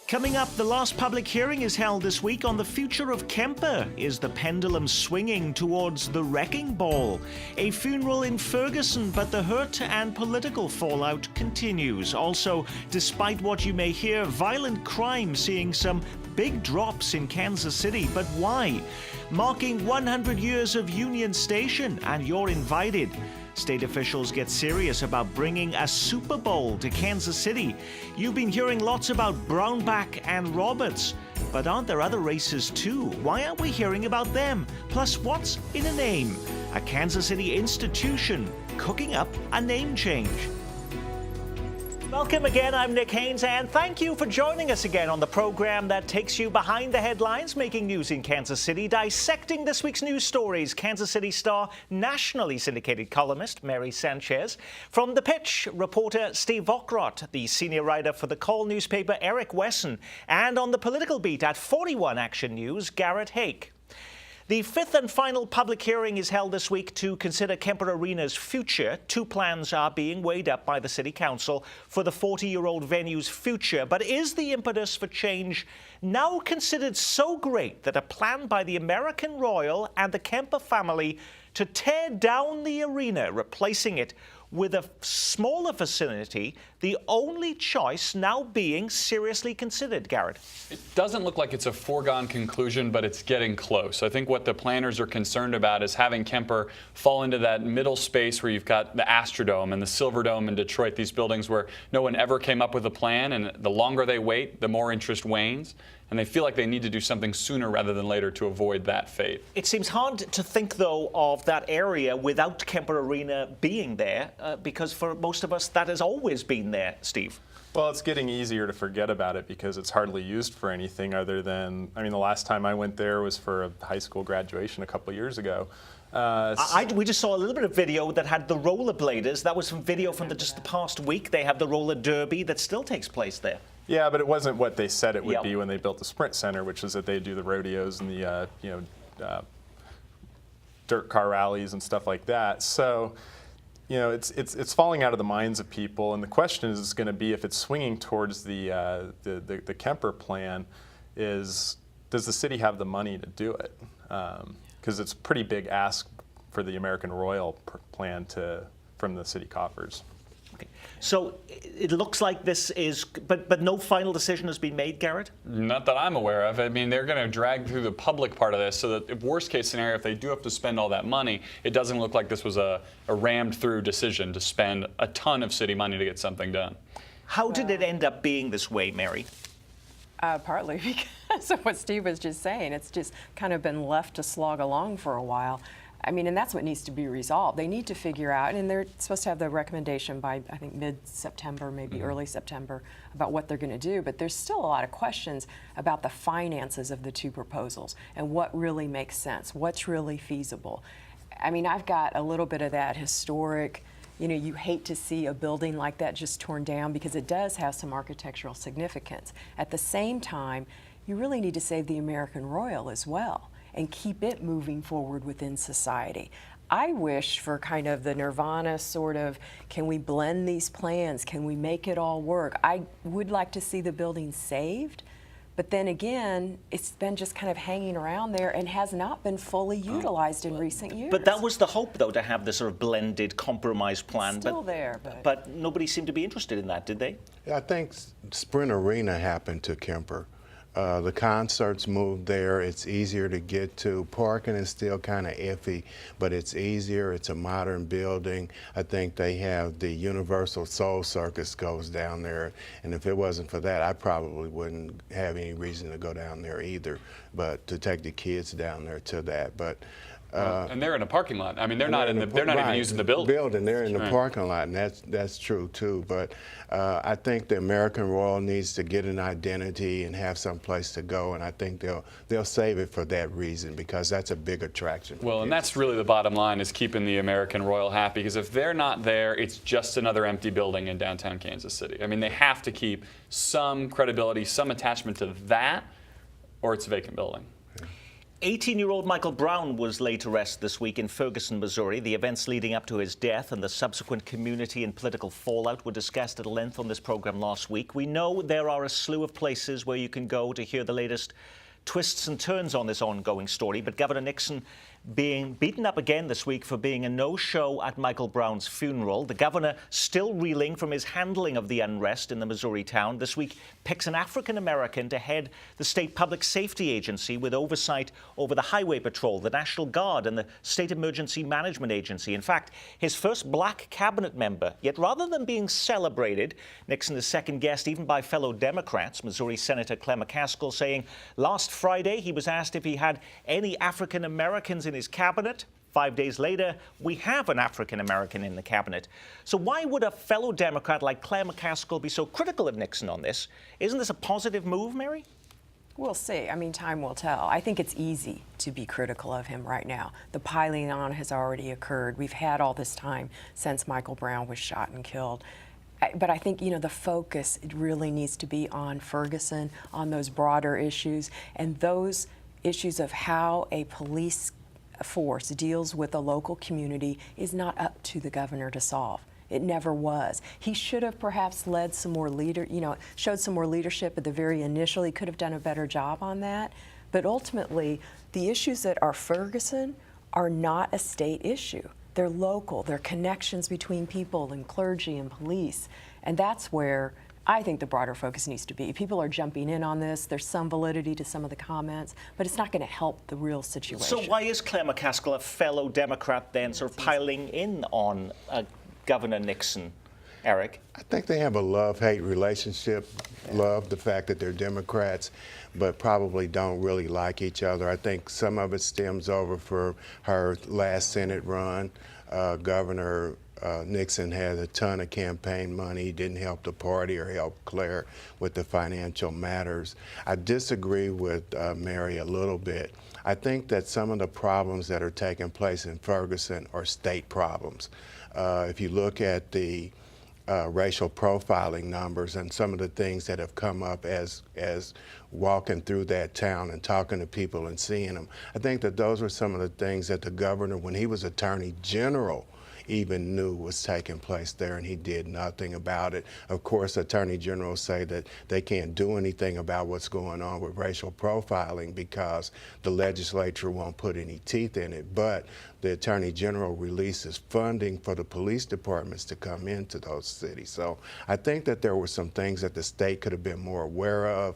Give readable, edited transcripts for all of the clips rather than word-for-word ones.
Coming up, the last public hearing is held this week on the future of Kemper. Is the pendulum swinging towards the wrecking ball? A funeral in Ferguson, but the hurt and political fallout continues. Also, despite what you may hear, violent crime seeing some big drops in Kansas City. But why? Marking 100 years of Union Station, and you're invited. State officials get serious about bringing a Super Bowl to Kansas City. You've been hearing lots about Brownback and Roberts, but aren't there other races too? Why aren't we hearing about them? Plus, what's in a name? A Kansas City institution cooking up a name change. Welcome again, I'm Nick Haynes, and thank you for joining us again on the program that takes you behind the headlines, making news in Kansas City, dissecting this week's news stories. Kansas City Star nationally syndicated columnist Mary Sanchez. From The Pitch, reporter Steve Vokrot, the senior writer for the Call newspaper Eric Wesson, and on the political beat at 41 Action News, Garrett Hake. The fifth and final public hearing is held this week to consider Kemper Arena's future. Two plans are being weighed up by the City Council for the 40-year-old venue's future. But is the impetus for change now considered so great that a plan by the American Royal and the Kemper family to tear down the arena, replacing it with a smaller facility, the only choice now being seriously considered, Garrett? It doesn't look like it's a foregone conclusion, but it's getting close. I think what the planners are concerned about is having Kemper fall into that middle space where you've got the Astrodome and the Silverdome in Detroit, these buildings where no one ever came up with a plan, and the longer they wait, the more interest wanes. And they feel like they need to do something sooner rather than later to avoid that fate. It seems hard to think, though, of that area without Kemper Arena being there, because for most of us, that has always been there, Steve. Well, it's getting easier to forget about it because it's hardly used for anything other than, I mean, the last time I went there was for a high school graduation a couple of years ago. We just saw a little bit of video that had the rollerbladers. That was some video from just the past week. They have the roller derby that still takes place there. Yeah, but it wasn't what they said it would be when they built the Sprint Center, which is that they do the rodeos and the dirt car rallies and stuff like that. So, you know, it's falling out of the minds of people, and the question is going to be, if it's swinging towards the Kemper plan, does the city have the money to do it? Because it's a pretty big ask for the American Royal plan from the city coffers. Okay. So it looks like this is, but no final decision has been made, Garrett? Not that I'm aware of. I mean, they're going to drag through the public part of this, so that if worst case scenario, if they do have to spend all that money, it doesn't look like this was a rammed through decision to spend a ton of city money to get something done. How did it end up being this way, Mary? Partly because of what Steve was just saying. It's just kind of been left to slog along for a while. I mean, and that's what needs to be resolved. They need to figure out, and they're supposed to have the recommendation by, I think, mid-September, maybe early September, about what they're going to do. But there's still a lot of questions about the finances of the two proposals and what really makes sense, what's really feasible. I mean, I've got a little bit of that historic, you know, you hate to see a building like that just torn down because it does have some architectural significance. At the same time, you really need to save the American Royal as well and keep it moving forward within society. I wish for kind of the nirvana sort of, can we blend these plans? Can we make it all work? I would like to see the building saved, but then again, it's been just kind of hanging around there and has not been fully utilized in recent years. But that was the hope, though, to have this sort of blended compromise plan. It's still there, but nobody seemed to be interested in that, did they? I think Sprint Arena happened to Kemper. The concerts moved there. It's easier to get to. Parking is still kind of iffy, but it's easier. It's a modern building. I think they have the Universal Soul Circus goes down there, and if it wasn't for that, I probably wouldn't have any reason to go down there either, but to take the kids down there to that. But and they're in a parking lot. I mean, they're not even using the building. They're in the parking lot, and that's true too. But I think the American Royal needs to get an identity and have some place to go, and I think they'll save it for that reason, because that's a big attraction. Well, and that's really the bottom line, is keeping the American Royal happy, because if they're not there, it's just another empty building in downtown Kansas City. I mean, they have to keep some credibility, some attachment to that, or it's a vacant building. 18-year-old Michael Brown was laid to rest this week in Ferguson, Missouri. The events leading up to his death and the subsequent community and political fallout were discussed at length on this program last week. We know there are a slew of places where you can go to hear the latest twists and turns on this ongoing story, but Governor Nixon being beaten up again this week for being a no-show at Michael Brown's funeral. The governor, still reeling from his handling of the unrest in the Missouri town, this week picks an African-American to head the state public safety agency with oversight over the Highway Patrol, the National Guard, and the State Emergency Management Agency. In fact, his first black cabinet member. Yet rather than being celebrated, Nixon is second-guessed even by fellow Democrats. Missouri Senator Claire McCaskill saying last Friday he was asked if he had any African-Americans in his cabinet. 5 days later, we have an African-American in the cabinet. So why would a fellow Democrat like Claire McCaskill be so critical of Nixon on this? Isn't this a positive move, Mary? We'll see. I mean, time will tell. I think it's easy to be critical of him right now. The piling on has already occurred. We've had all this time since Michael Brown was shot and killed. But I think, the focus really needs to be on Ferguson, on those broader issues, and those issues of how a police force deals with a local community is not up to the governor to solve. It never was. He should have perhaps led some more showed some more leadership at the very initial. He could have done a better job on that. But ultimately, the issues that are Ferguson are not a state issue. They're local. They're connections between people and clergy and police. And that's where I think the broader focus needs to be. People are jumping in on this. There's some validity to some of the comments, but it's not going to help the real situation. So why is Claire McCaskill, a fellow Democrat, then sort of piling in on Governor Nixon, Eric? I think they have a love-hate relationship. Love the fact that they're Democrats, but probably don't really like each other. I think some of it stems over for her last Senate run. Governor Nixon had a ton of campaign money, didn't help the party or help Claire with the financial matters. I disagree with Mary a little bit. I think that some of the problems that are taking place in Ferguson are state problems. If you look at the racial profiling numbers and some of the things that have come up as walking through that town and talking to people and seeing them, I think that those were some of the things that the governor, when he was Attorney General, even knew was taking place there, and he did nothing about it. Of course, attorney generals say that they can't do anything about what's going on with racial profiling because the legislature won't put any teeth in it, but the attorney general releases funding for the police departments to come into those cities. So I think that there were some things that the state could have been more aware of.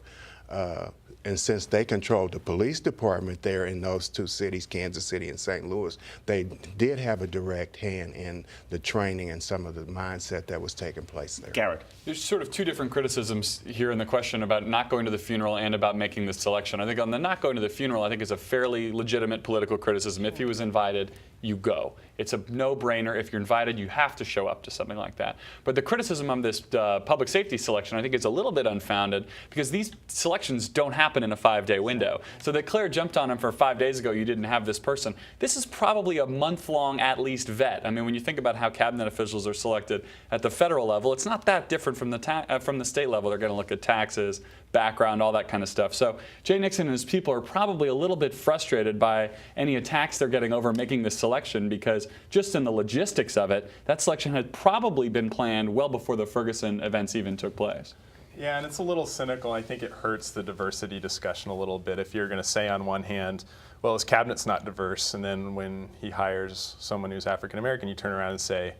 And since they controlled the police department there in those two cities, Kansas City and St. Louis, they did have a direct hand in the training and some of the mindset that was taking place there. Garrett. There's sort of two different criticisms here in the question about not going to the funeral and about making this selection. I think on the not going to the funeral, I think is a fairly legitimate political criticism. If he was invited, you go. It's a no-brainer. If you're invited, you have to show up to something like that. But the criticism on this public safety selection, I think, is a little bit unfounded because these selections don't happen in a 5-day window. So that Claire jumped on him for 5 days ago, you didn't have this person. This is probably a month-long, at least, vet. I mean, when you think about how cabinet officials are selected at the federal level, it's not that different from the state level. They're going to look at taxes, background, all that kind of stuff. So Jay Nixon and his people are probably a little bit frustrated by any attacks they're getting over making this selection because just in the logistics of it, that selection had probably been planned well before the Ferguson events even took place. Yeah, and it's a little cynical. I think it hurts the diversity discussion a little bit if you're going to say on one hand, well, his cabinet's not diverse, and then when he hires someone who's African American, you turn around and say,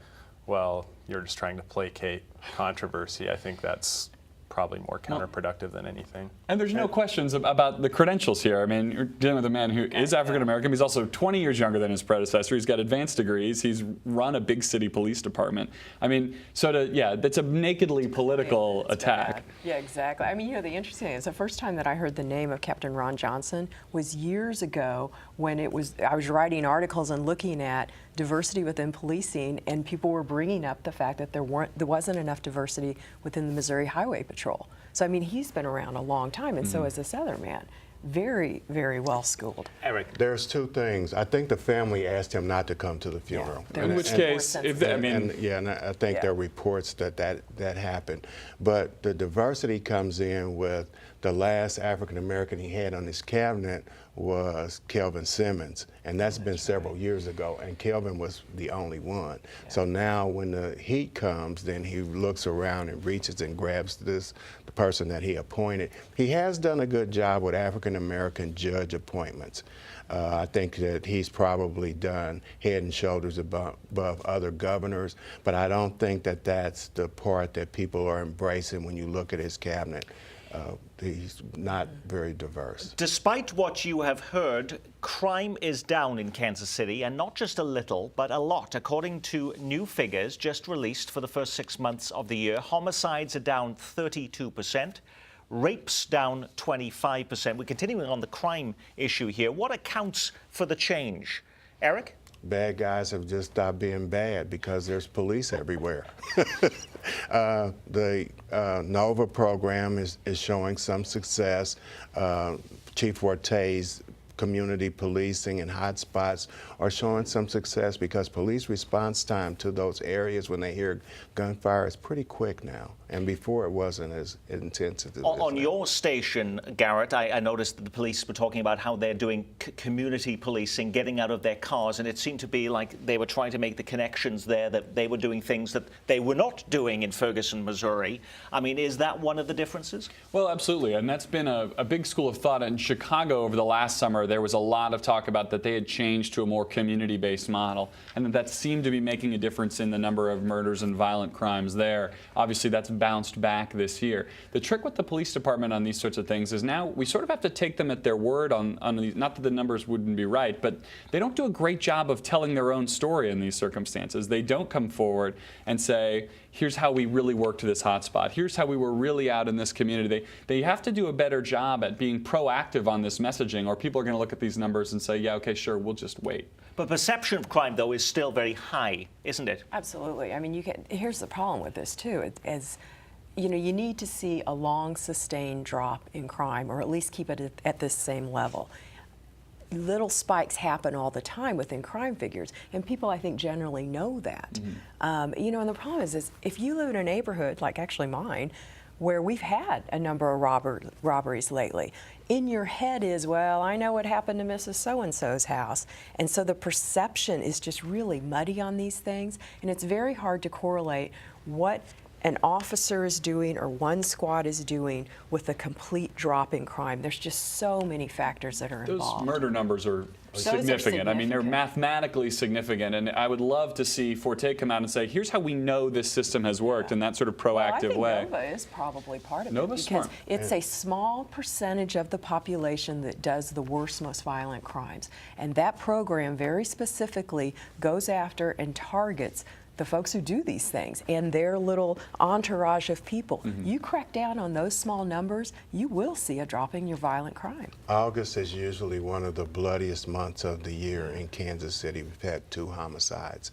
well, you're just trying to placate controversy. I think that's probably more counterproductive than anything. And there's no questions about the credentials here. I mean, you're dealing with a man who is African American. He's also 20 years younger than his predecessor. He's got advanced degrees. He's run a big city police department. I mean, that's a nakedly political attack. Bad. Yeah, exactly. I mean, the interesting thing is the first time that I heard the name of Captain Ron Johnson was years ago when I was writing articles and looking at diversity within policing, and people were bringing up the fact that there wasn't enough diversity within the Missouri Highway Patrol. So I mean, he's been around a long time, and so is this other man. Very, very well schooled. Eric. There's two things. I think the family asked him not to come to the funeral. Yeah, in which case, I think there are reports that happened. But the diversity comes in with the last African American he had on his cabinet was Kelvin Simmons, and that's been several years ago, and Kelvin was the only one. So now when the heat comes, then he looks around and reaches and grabs the person that he appointed. He has done a good job with African-American judge appointments. I think that he's probably done head and shoulders above other governors, but I don't think that that's the part that people are embracing when you look at his cabinet. He's not very diverse. Despite what you have heard, crime is down in Kansas City, and not just a little, but a lot. According to new figures just released for the first 6 months of the year, homicides are down 32%, rapes down 25%. We're continuing on the crime issue here. What accounts for the change? Eric? Bad guys have just stopped being bad because there's police everywhere. The NOVA program is showing some success. Chief Ortay's community policing and hotspots are showing some success because police response time to those areas when they hear gunfire is pretty quick now. And before it wasn't as intense as it is On now. your station, Garrett, I noticed that the police were talking about how they're doing community policing, getting out of their cars, and it seemed to be like they were trying to make the connections there, that they were doing things that they were not doing in Ferguson, Missouri. I mean, is that one of the differences? Well, absolutely, and that's been a big school of thought. In Chicago over the last summer, there was a lot of talk about that they had changed to a more community-based model, and that seemed to be making a difference in the number of murders and violent crimes there. Obviously, that's bounced back this year. The trick with the police department on these sorts of things is now we sort of have to take them at their word on these. Not that the numbers wouldn't be right, but they don't do a great job of telling their own story in these circumstances. They don't come forward and say, here's how we really worked this hotspot. Here's how we were really out in this community. They have to do a better job at being proactive on this messaging, or people are going to look at these numbers and say, yeah, okay, sure, we'll just wait. But perception of crime, though, is still very high, isn't it? Absolutely. I mean, here's the problem with this, too. You know, you need to see a long, sustained drop in crime, or at least keep it at this same level. Little spikes happen all the time within crime figures, and people, I think, generally know that. You know, and the problem is if you live in a neighborhood, like actually mine, where we've had a number of robberies lately, in your head is, well, I know what happened to Mrs. So-and-so's house. And so the perception is just really muddy on these things, and it's very hard to correlate what an officer is doing or one squad is doing with a complete drop in crime. There's just so many factors that are involved. Those murder numbers are significant. I mean, they're mathematically significant, and I would love to see Forte come out and say, here's how we know this system has worked in that sort of proactive way. I think NOVA is probably part of Nova's it because smart. it's a small percentage of the population that does the worst, most violent crimes. And that program very specifically goes after and targets the folks who do these things and their little entourage of people. You crack down on those small numbers, you will see a drop in your violent crime. August is usually one of the bloodiest months of the year in Kansas City. We've had 2 homicides.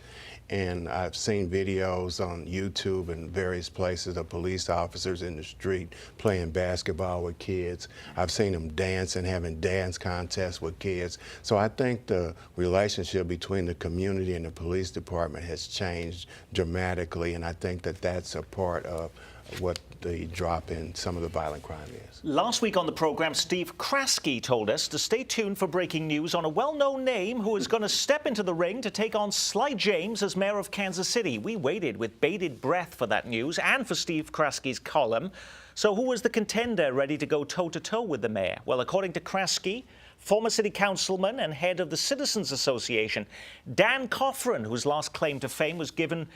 And I've seen videos on YouTube and various places of police officers in the street playing basketball with kids. I've seen them dancing, having dance contests with kids. So I think the relationship between the community and the police department has changed dramatically, and I think that that's a part of what the drop in some of the violent crime is. Last week on the program, Steve Kraske told us to stay tuned for breaking news on a well-known name who is going to step into the ring to take on Sly James as mayor of Kansas City. We waited with bated breath for that news and for Steve Kraske's column. So who was the contender ready to go toe-to-toe with the mayor? Well, according to Kraske, former city councilman and head of the Citizens Association, Dan Coffran, whose last claim to fame was given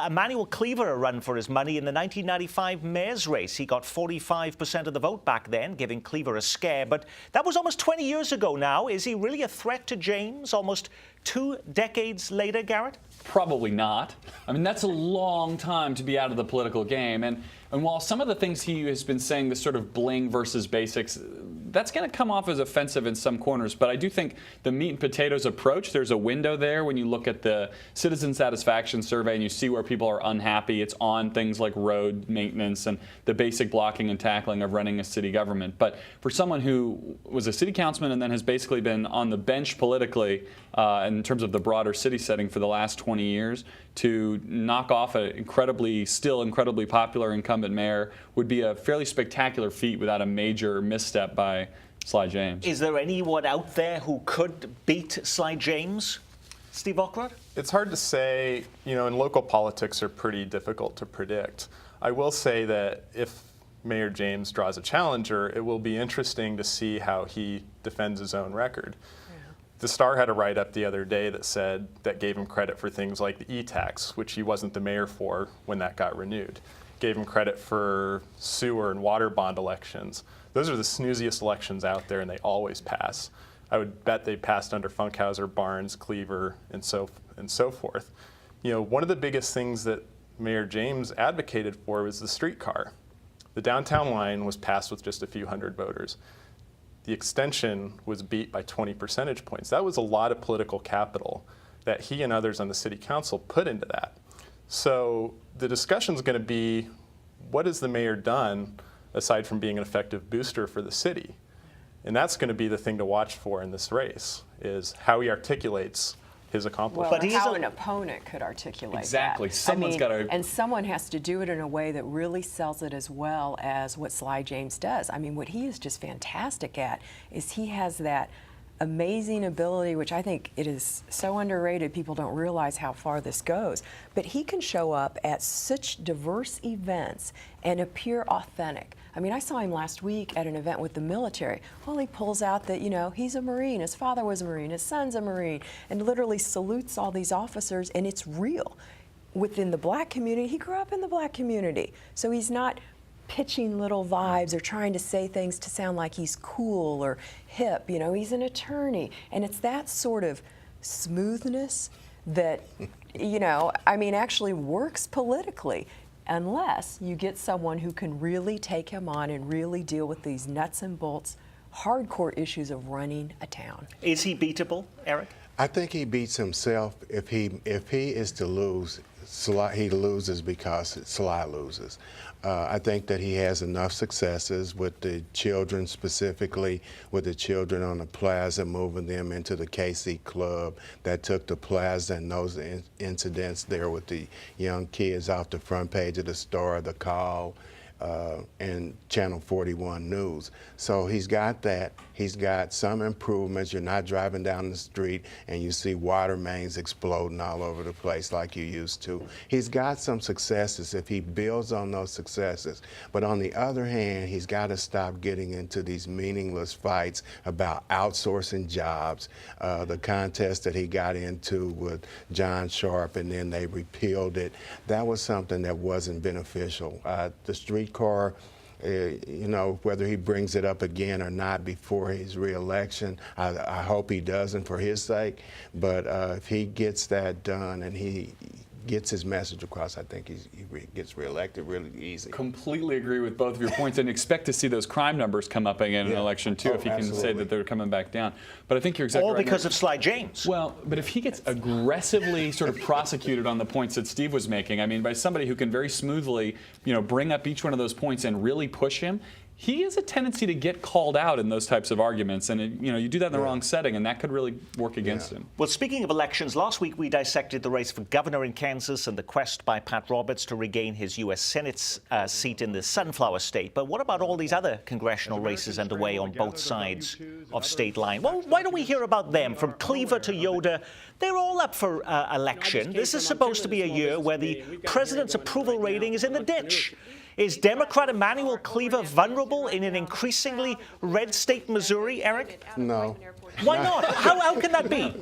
Emmanuel Cleaver a run for his money in the 1995 mayor's race. He got 45% of the vote back then, giving Cleaver a scare. But that was almost 20 years ago now. Is he really a threat to James almost 2 decades later, Garrett? Probably not. I mean, that's a long time to be out of the political game. And while some of the things he has been saying, this sort of bling versus basics, that's going to come off as offensive in some corners. But I do think the meat and potatoes approach, there's a window there when you look at the citizen satisfaction survey and you see where people are unhappy. It's on things like road maintenance and the basic blocking and tackling of running a city government. But for someone who was a city councilman and then has basically been on the bench politically in terms of the broader city setting for the last 20 years, to knock off an still incredibly popular incumbent mayor would be a fairly spectacular feat without a major misstep by Sly James. Is there anyone out there who could beat Sly James, Steve Ockrott? It's hard to say, and local politics are pretty difficult to predict. I will say that if Mayor James draws a challenger, it will be interesting to see how he defends his own record. The Star had a write-up the other day that gave him credit for things like the e-tax, which he wasn't the mayor for when that got renewed. Gave him credit for sewer and water bond elections. Those are the snooziest elections out there, and they always pass. I would bet they passed under Funkhauser, Barnes, Cleaver, and so forth. One of the biggest things that Mayor James advocated for was the streetcar. The downtown line was passed with just a few hundred voters. The extension was beat by 20 percentage points. That was a lot of political capital that he and others on the city council put into that. So the discussion is going to be, what has the mayor done aside from being an effective booster for the city? And that's going to be the thing to watch for in this race, is how he articulates his accomplishments. Well, But and how an opponent could articulate Exactly. that. Someone's gotta- And someone has to do it in a way that really sells it as well as what Sly James does. I mean, what he is just fantastic at is he has that amazing ability, which I think it is so underrated, people don't realize how far this goes. But he can show up at such diverse events and appear authentic. I mean, I saw him last week at an event with the military. Well, he pulls out that, he's a Marine, his father was a Marine, his son's a Marine, and literally salutes all these officers, and it's real. Within the black community, he grew up in the black community. So he's not pitching little vibes or trying to say things to sound like he's cool or hip. He's an attorney. And it's that sort of smoothness that, actually works politically, unless you get someone who can really take him on and really deal with these nuts and bolts, hardcore issues of running a town. Is he beatable, Eric? I think he beats himself. If he is to lose, he loses because Sly loses. I think that he has enough successes with the children, specifically with the children on the plaza, moving them into the KC Club that took the plaza, and those incidents there with the young kids off the front page of the Star, The Call, and Channel 41 News. So he's got that. He's got some improvements. You're not driving down the street and you see water mains exploding all over the place like you used to. He's got some successes if he builds on those successes. But on the other hand, he's got to stop getting into these meaningless fights about outsourcing jobs. The contest that he got into with John Sharp and then they repealed it, that was something that wasn't beneficial. The streetcar, whether he brings it up again or not before his reelection, I hope he doesn't for his sake. But if he gets that done and he gets his message across, I think he gets reelected really easy. Completely agree with both of your points, and expect to see those crime numbers come up again in an election too, if he can say that they're coming back down. But I think you're exactly All right. because of Sly James. Well, but if he gets aggressively sort of prosecuted on the points that Steve was making, I mean, by somebody who can very smoothly, bring up each one of those points and really push him, he has a tendency to get called out in those types of arguments, and you do that in the wrong setting, and that could really work against him. Well, speaking of elections, last week we dissected the race for governor in Kansas and the quest by Pat Roberts to regain his U.S. Senate seat in the Sunflower State. But what about all these other congressional races underway on both sides of state line? Well, why don't we hear about them? From Cleaver to Yoder, they're all up for election. This is supposed to be a year where the president's approval rating is in the ditch. Is Democrat Emanuel Cleaver vulnerable in an increasingly red state Missouri, Eric? No. Why not? How can that be?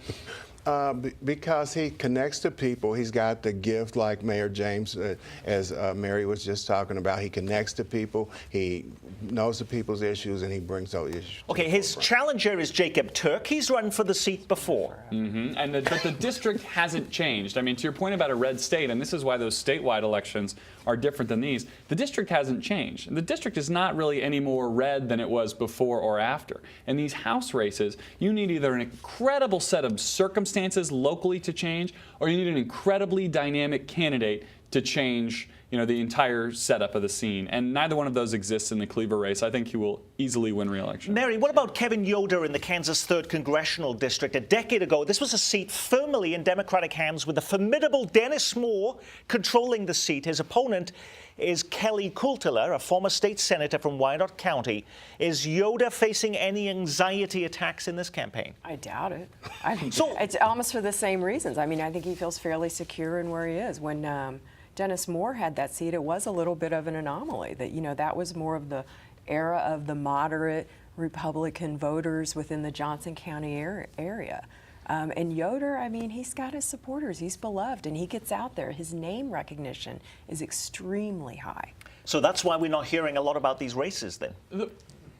Because he connects to people. He's got the gift like Mayor James, as Mary was just talking about. He connects to people. He knows the people's issues, and he brings those issues. Okay, his challenger is Jacob Turk. He's run for the seat before. But the district hasn't changed. I mean, to your point about a red state, and this is why those statewide elections are different than these, the district hasn't changed. The district is not really any more red than it was before or after. In these House races, you need either an incredible set of circumstances locally to change, or you need an incredibly dynamic candidate to change the entire setup of the scene. And neither one of those exists in the Cleaver race. I think he will easily win re-election. Mary, what about Kevin Yoder in the Kansas 3rd Congressional District? A decade ago, this was a seat firmly in Democratic hands with the formidable Dennis Moore controlling the seat. His opponent is Kelly Kultler, a former state senator from Wyandotte County. Is Yoder facing any anxiety attacks in this campaign? I doubt it. It's almost for the same reasons. I mean, I think he feels fairly secure in where he is. When Dennis Moore had that seat, it was a little bit of an anomaly. That that was more of the era of the moderate Republican voters within the Johnson County area. And Yoder, I mean, he's got his supporters. He's beloved, and he gets out there. His name recognition is extremely high. So that's why we're not hearing a lot about these races then?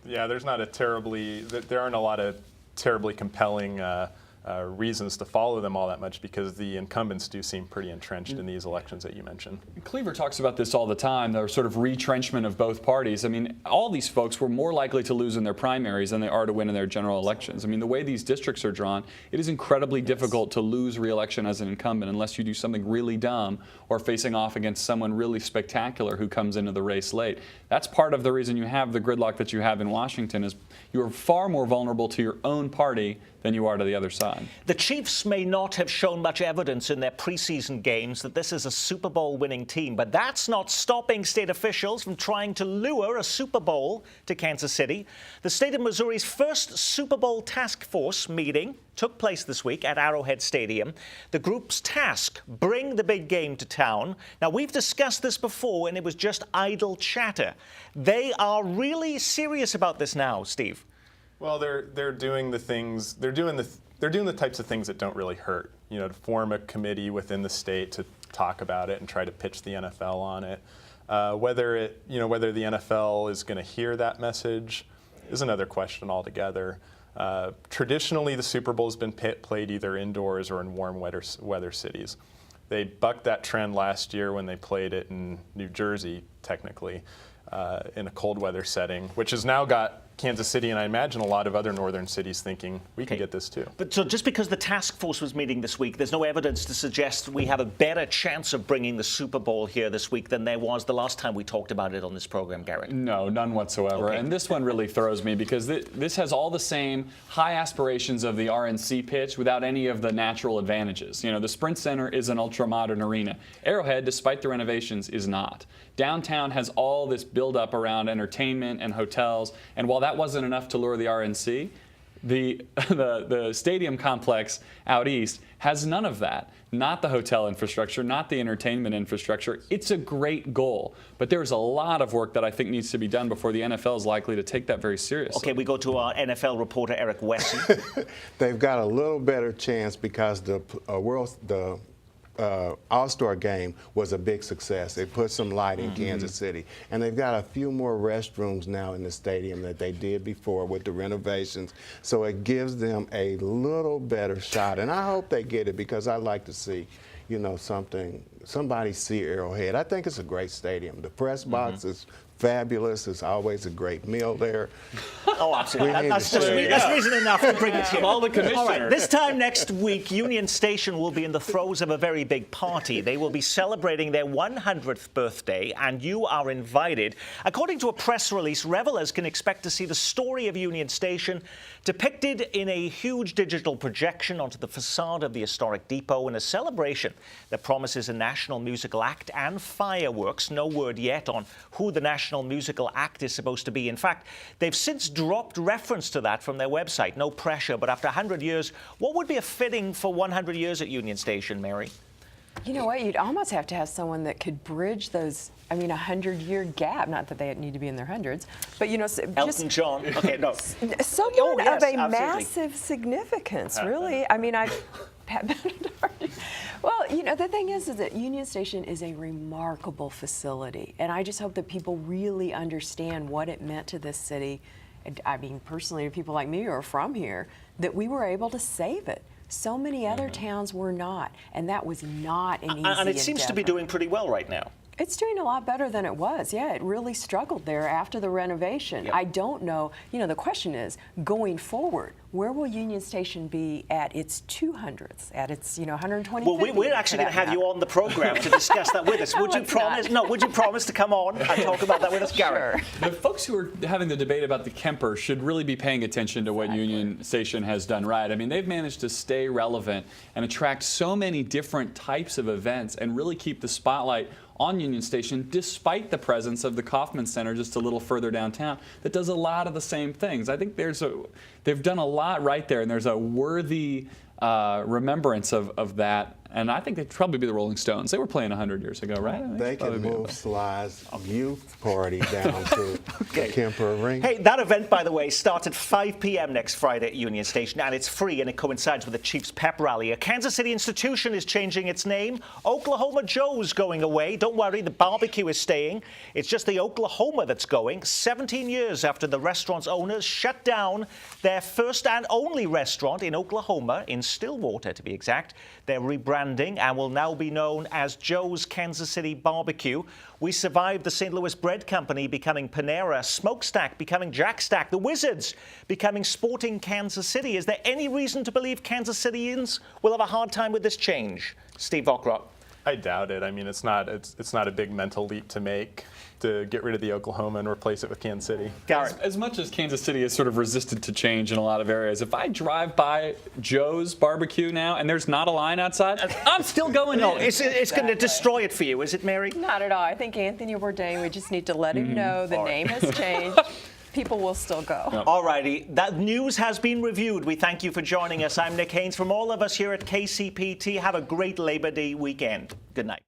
Yeah, there aren't a lot of terribly compelling reasons to follow them all that much because the incumbents do seem pretty entrenched in these elections that you mentioned. Cleaver talks about this all the time, the sort of retrenchment of both parties. I mean, all these folks were more likely to lose in their primaries than they are to win in their general elections. I mean, the way these districts are drawn, it is incredibly difficult to lose re-election as an incumbent unless you do something really dumb or facing off against someone really spectacular who comes into the race late. That's part of the reason you have the gridlock that you have in Washington is you are far more vulnerable to your own party than you are to the other side. The Chiefs may not have shown much evidence in their preseason games that this is a Super Bowl winning team, but that's not stopping state officials from trying to lure a Super Bowl to Kansas City. The state of Missouri's first Super Bowl task force meeting took place this week at Arrowhead Stadium. The group's task, bring the big game to town. Now, we've discussed this before, and it was just idle chatter. They are really serious about this now, Steve. Well, they're doing the things they're doing the types of things that don't really hurt. To form a committee within the state to talk about it and try to pitch the NFL on it. Whether the NFL is going to hear that message is another question altogether. Traditionally, the Super Bowl has been played either indoors or in warm weather cities. They bucked that trend last year when they played it in New Jersey, technically, in a cold weather setting, which has now got Kansas City and I imagine a lot of other northern cities thinking we can get this too. But so just because the task force was meeting this week, there's no evidence to suggest we have a better chance of bringing the Super Bowl here this week than there was the last time we talked about it on this program, Garrett. No, none whatsoever. Okay. And this one really throws me because this has all the same high aspirations of the RNC pitch without any of the natural advantages. The Sprint Center is an ultra-modern arena. Arrowhead, despite the renovations, is not. Downtown has all this build-up around entertainment and hotels, and while that wasn't enough to lure the RNC, the stadium complex out east has none of that. Not the hotel infrastructure, not the entertainment infrastructure. It's a great goal, but there's a lot of work that I think needs to be done before the NFL is likely to take that very seriously. Okay, we go to our NFL reporter, Eric Wesson. They've got a little better chance because the All-Star game was a big success. It put some light in Kansas City. And they've got a few more restrooms now in the stadium that they did before with the renovations. So it gives them a little better shot. And I hope they get it because I'd like to see, somebody see Arrowhead. I think it's a great stadium. The press box is fabulous. It's always a great meal there. Oh, absolutely. That's reason enough to bring it here. All the commissioners. All right, this time next week, Union Station will be in the throes of a very big party. They will be celebrating their 100th birthday, and you are invited. According to a press release, revelers can expect to see the story of Union Station depicted in a huge digital projection onto the facade of the historic depot in a celebration that promises a national musical act and fireworks. No word yet on who the national musical act is supposed to be. In fact, they've since dropped reference to that from their website. No pressure, but after 100 years, what would be a fitting for 100 years at Union Station, Mary? You know what? You'd almost have to have someone that could bridge those, a 100-year gap. Not that they need to be in their hundreds, but Elton John. Okay, no. Someone yes, of a absolutely. massive significance, really. Pat Benatar. Well, the thing is that Union Station is a remarkable facility, and I just hope that people really understand what it meant to this city. And personally, people like me who are from here, that we were able to save it. So many other towns were not, and that was not an easy And it seems to be endeavor. doing pretty well right now. It's doing a lot better than it was. Yeah, it really struggled there after the renovation. Yep. I don't know. You know, the question is, going forward, where will Union Station be at its 200th, at its 125th? Well, we're actually going to have you on the program to discuss that with us. Would you let's promise? not. No, would you promise to come on and talk about that with us, Garrett? Sure. The folks who are having the debate about the Kemper should really be paying attention to what Union Station has done right. I mean, they've managed to stay relevant and attract so many different types of events and really keep the spotlight on Union Station, despite the presence of the Kauffman Center just a little further downtown that does a lot of the same things. I think they've done a lot right there, and there's a worthy remembrance of that. And I think they'd probably be the Rolling Stones. They were playing 100 years ago, right? They can move Sly's youth party down to the Kemper Arena. Hey, that event, by the way, starts at 5 p.m. next Friday at Union Station, and it's free, and it coincides with the Chiefs pep rally. A Kansas City institution is changing its name. Oklahoma Joe's going away. Don't worry, the barbecue is staying. It's just the Oklahoma that's going. 17 years after the restaurant's owners shut down their first and only restaurant in Oklahoma, in Stillwater to be exact. They're rebranding and will now be known as Joe's Kansas City Barbecue. We survived the St. Louis Bread Company becoming Panera, Smokestack becoming Jack Stack, the Wizards becoming Sporting Kansas City. Is there any reason to believe Kansas Cityans will have a hard time with this change? Steve Vockrodt. I doubt it. I mean, it's not a big mental leap to make to get rid of the Oklahoma and replace it with Kansas City. Garrett. As much as Kansas City is sort of resistant to change in a lot of areas, if I drive by Joe's Barbecue now and there's not a line outside, I'm still going No, in. it's going to destroy it for you, is it, Mary? Not at all. I think Anthony Bourdain, we just need to let him know the name has changed. People will still go. All righty. That news has been reviewed. We thank you for joining us. I'm Nick Haynes. From all of us here at KCPT, have a great Labor Day weekend. Good night.